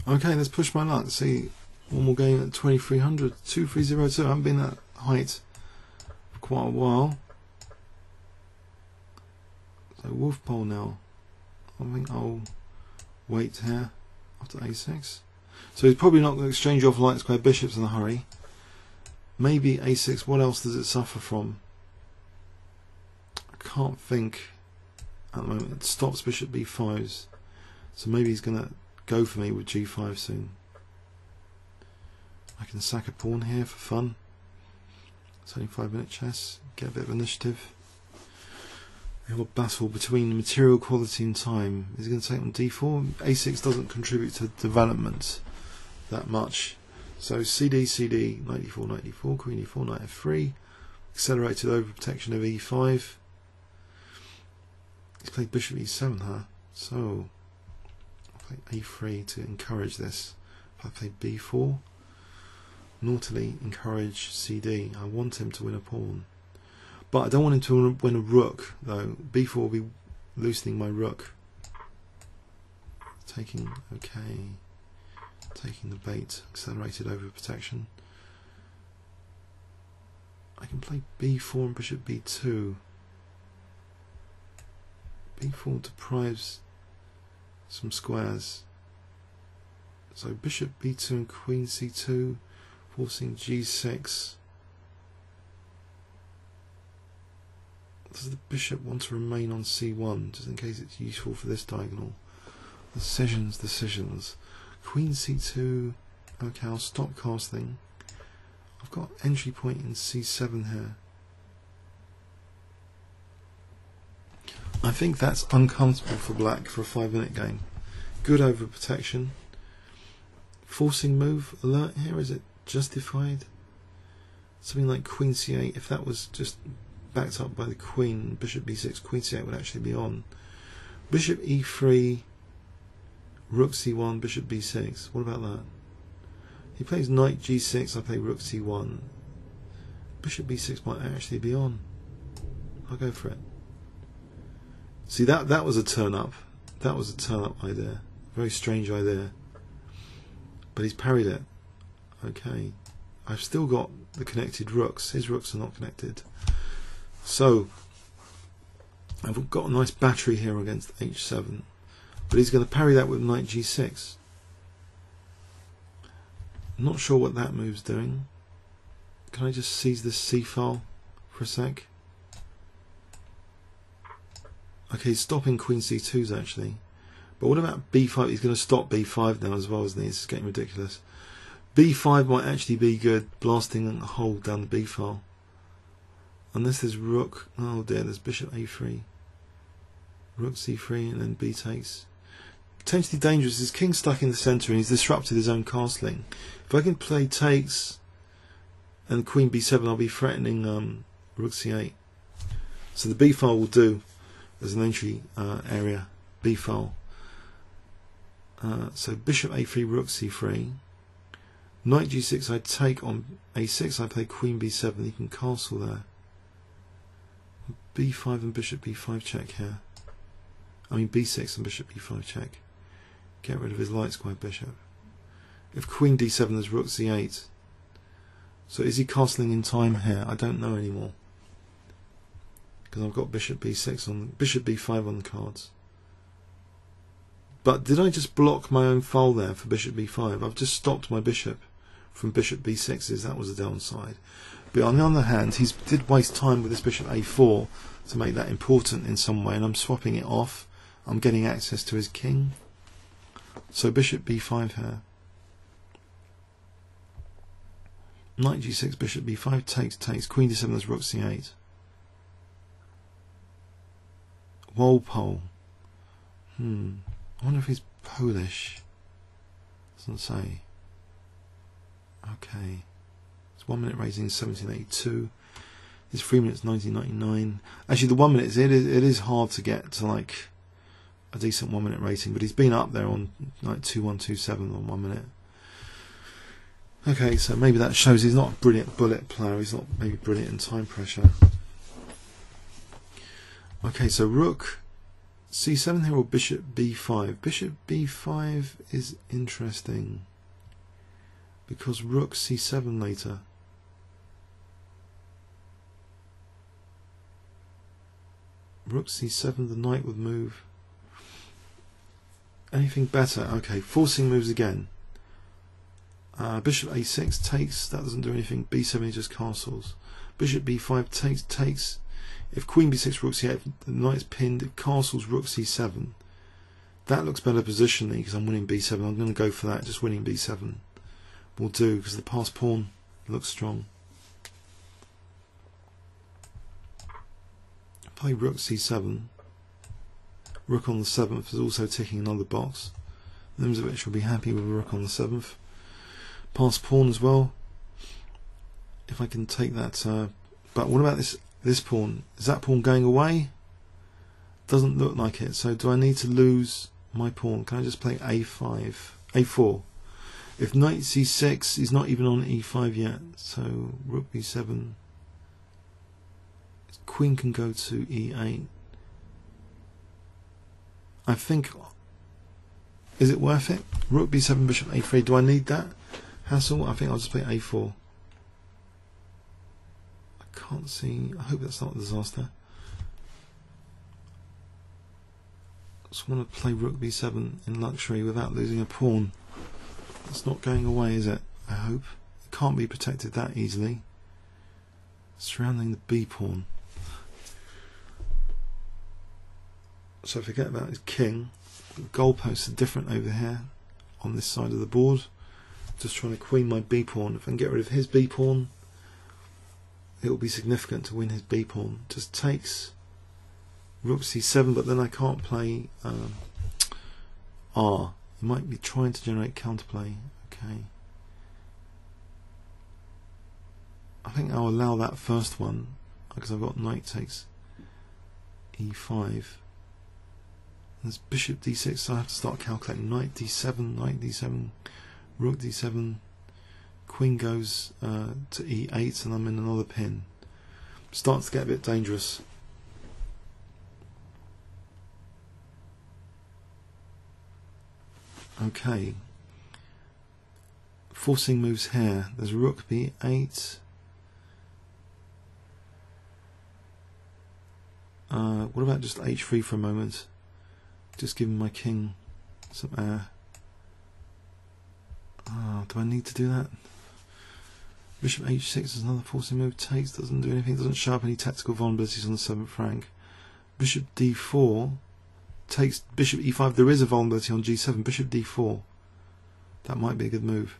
Okay, let's push my luck. See one more game at 2300. 2302. I haven't been at height for quite a while. So WolPol now. I think I'll wait here after a6. So he's probably not going to exchange off light square bishops in a hurry. Maybe a6. What else does it suffer from? I can't think at the moment. It stops bishop b5s. So maybe he's going to go for me with g5 soon. I can sack a pawn here for fun. It's only 5-minute chess. Get a bit of initiative. We have a battle between material quality and time. Is he going to take on d4? a6 doesn't contribute to development that much. So CD, CD, knight d4, knight d4, queen e4, knight f3. Accelerated over protection of e5. He's played bishop e7, huh? So I'll play a3 to encourage this. If I play b4, naughtily encourage CD. I want him to win a pawn. But I don't want him to win a rook, though. b4 will be loosening my rook. Taking, okay. Taking the bait, accelerated over protection. I can play b4 and bishop b2. b4 deprives some squares. So bishop b2 and queen c2, forcing g6. Does the bishop want to remain on c1, just in case it's useful for this diagonal? Decisions, decisions. Queen c2. Okay, I'll stop castling. I've got entry point in c7 here. I think that's uncomfortable for black for a 5-minute game. Good over protection. Forcing move alert here, is it justified? Something like queen c8, if that was just backed up by the queen, bishop b6, queen c8 would actually be on. Bishop e3, rook c1, bishop b6. What about that? He plays knight g6, I play rook c1. Bishop b6 might actually be on. I'll go for it. See, that was a turn up. That was a turn up idea. Very strange idea. But he's parried it. Okay. I've still got the connected rooks. His rooks are not connected. So I've got a nice battery here against h7. But he's going to parry that with knight g6. I'm not sure what that move's doing. Can I just seize this c file for a sec? Okay, he's stopping queen c2s actually. But what about b5? He's going to stop b5 now as well, isn't he? This is getting ridiculous. b5 might actually be good, blasting a hole down the b file. Unless there's rook. Oh dear, there's bishop a3. Rook c3 and then b takes. Potentially dangerous. His king's stuck in the centre and he's disrupted his own castling. If I can play takes and queen b7, I'll be threatening rook c8. So the b file will do as an entry area. B file. So bishop a3, rook c3. Knight g6, I take on a6. I play queen b7. He can castle there. b5 and bishop b5 check here. I mean b6 and bishop b5 check. Get rid of his light square bishop. If queen d7, there's rook c8. So is he castling in time here? I don't know anymore. Because I've got bishop b6 on, bishop b5 on the cards. But did I just block my own file there for bishop b5? I've just stopped my bishop from bishop b6s. That was the downside. But on the other hand, he did waste time with this bishop a4 to make that important in some way, and I'm swapping it off. I'm getting access to his king. So bishop b5 here. Knight g6, bishop b5 takes. Queen d7, there's rook c8. WolPol. I wonder if he's Polish. Doesn't say. Okay. It's 1 minute rating 1782. It's 3 minutes 1999. Actually, the 1 minute it is hard to get to like a decent 1 minute rating, but he's been up there on like 2127 on 1 minute. Okay, so maybe that shows he's not a brilliant bullet player. He's not maybe brilliant in time pressure. Okay, so rook C7 here or bishop b5? Bishop b5 is interesting because rook c7 later. Rook c7, the knight would move. Anything better? Okay, forcing moves again. Bishop a6 takes, that doesn't do anything. b7 is just castles. Bishop b5 takes. If queen b6, rook c8, the knight's pinned. If castles, rook c7. That looks better positionally because I'm winning b7. I'm going to go for that. Just winning b7 will do because the passed pawn looks strong. Play rook c7. Rook on the 7th is also ticking another box. Nxd4 will be happy with a rook on the 7th. Passed pawn as well. If I can take that, but what about this pawn? Is that pawn going away? Doesn't look like it. So do I need to lose my pawn? Can I just play a5, a4? If knight c6, he's not even on e5 yet. So rook b7. Queen can go to e8. I think, is it worth it? Rook b7, bishop a3. Do I need that hassle? I think I'll just play a4. I can't see. I hope that's not a disaster. I just want to play rook b7 in luxury without losing a pawn. It's not going away, is it? I hope. It can't be protected that easily. Surrounding the b pawn. So forget about his king. The goalposts are different over here on this side of the board. Just trying to queen my b pawn. If I can get rid of his b pawn, it will be significant to win his b pawn. Just takes rook c7, but then I can't play R. He might be trying to generate counterplay. Okay. I think I'll allow that first one because I've got knight takes e5. There's bishop d6, so I have to start calculating. Knight d7, rook d7, queen goes to e8, and I'm in another pin. Starts to get a bit dangerous. Okay. Forcing moves here. There's rook b8. What about just h3 for a moment? Just giving my king some air. Do I need to do that? Bishop h6 is another forcing move. Takes, doesn't do anything, doesn't show up any tactical vulnerabilities on the 7th rank. Bishop d4 takes bishop e5. There is a vulnerability on g7. Bishop d4. That might be a good move.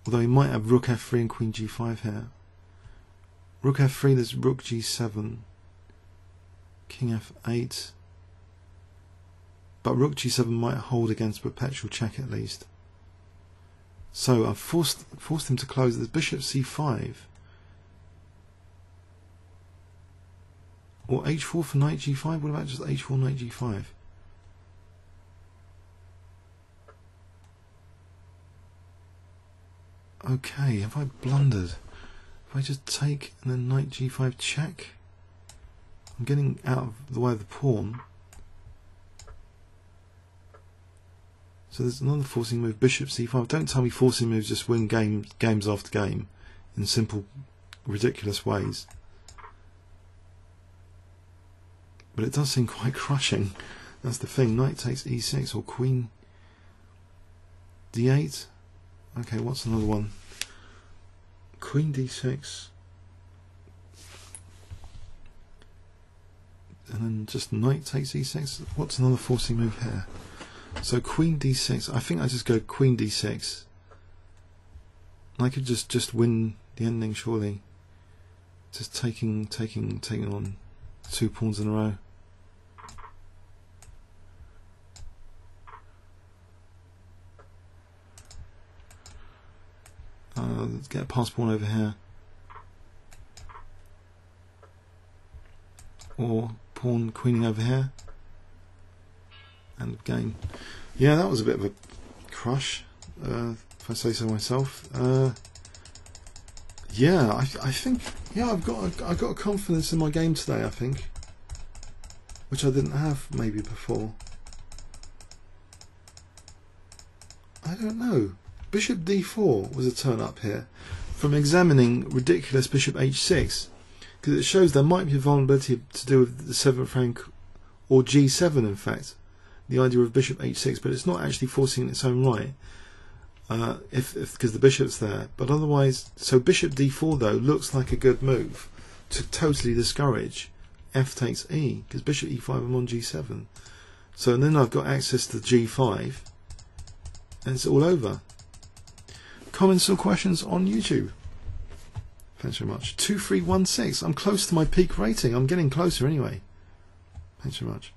Although he might have rook f3 and queen g5 here. Rook f3, there's rook g7. King f8. But rook g7 might hold against perpetual check at least. So I've forced him to close. There's bishop c5. Or h4 for knight g5. What about just h4, knight g5? Okay, have I blundered? If I just take and then knight g5 check, I'm getting out of the way of the pawn. So there's another forcing move, bishop c5. Don't tell me forcing moves just win games after game in simple, ridiculous ways. But it does seem quite crushing. That's the thing. Knight takes e6 or queen d8. Okay, what's another one? Queen d6. And then just knight takes e6. What's another forcing move here? So queen d6. I think I just go queen d6. I could just win the ending surely. Just taking on 2 pawns in a row. Let's get a passed pawn over here. Or pawn queening over here. End of game. Yeah, that was a bit of a crush, if I say so myself. Yeah, I think, yeah, I've got a confidence in my game today. I think which I didn't have maybe before. I don't know. Bishop d4 was a turn up here from examining ridiculous bishop h6, because it shows there might be a vulnerability to do with the 7th rank or g7 in fact, the idea of bishop h6, but it's not actually forcing in its own right because the bishop's there. But otherwise, so bishop d4 though looks like a good move to totally discourage f takes e, because bishop e5 I'm on g7. So then I've got access to g5 and it's all over. Comments or questions on YouTube? Thanks very much. 2316. I'm close to my peak rating. I'm getting closer anyway. Thanks very much.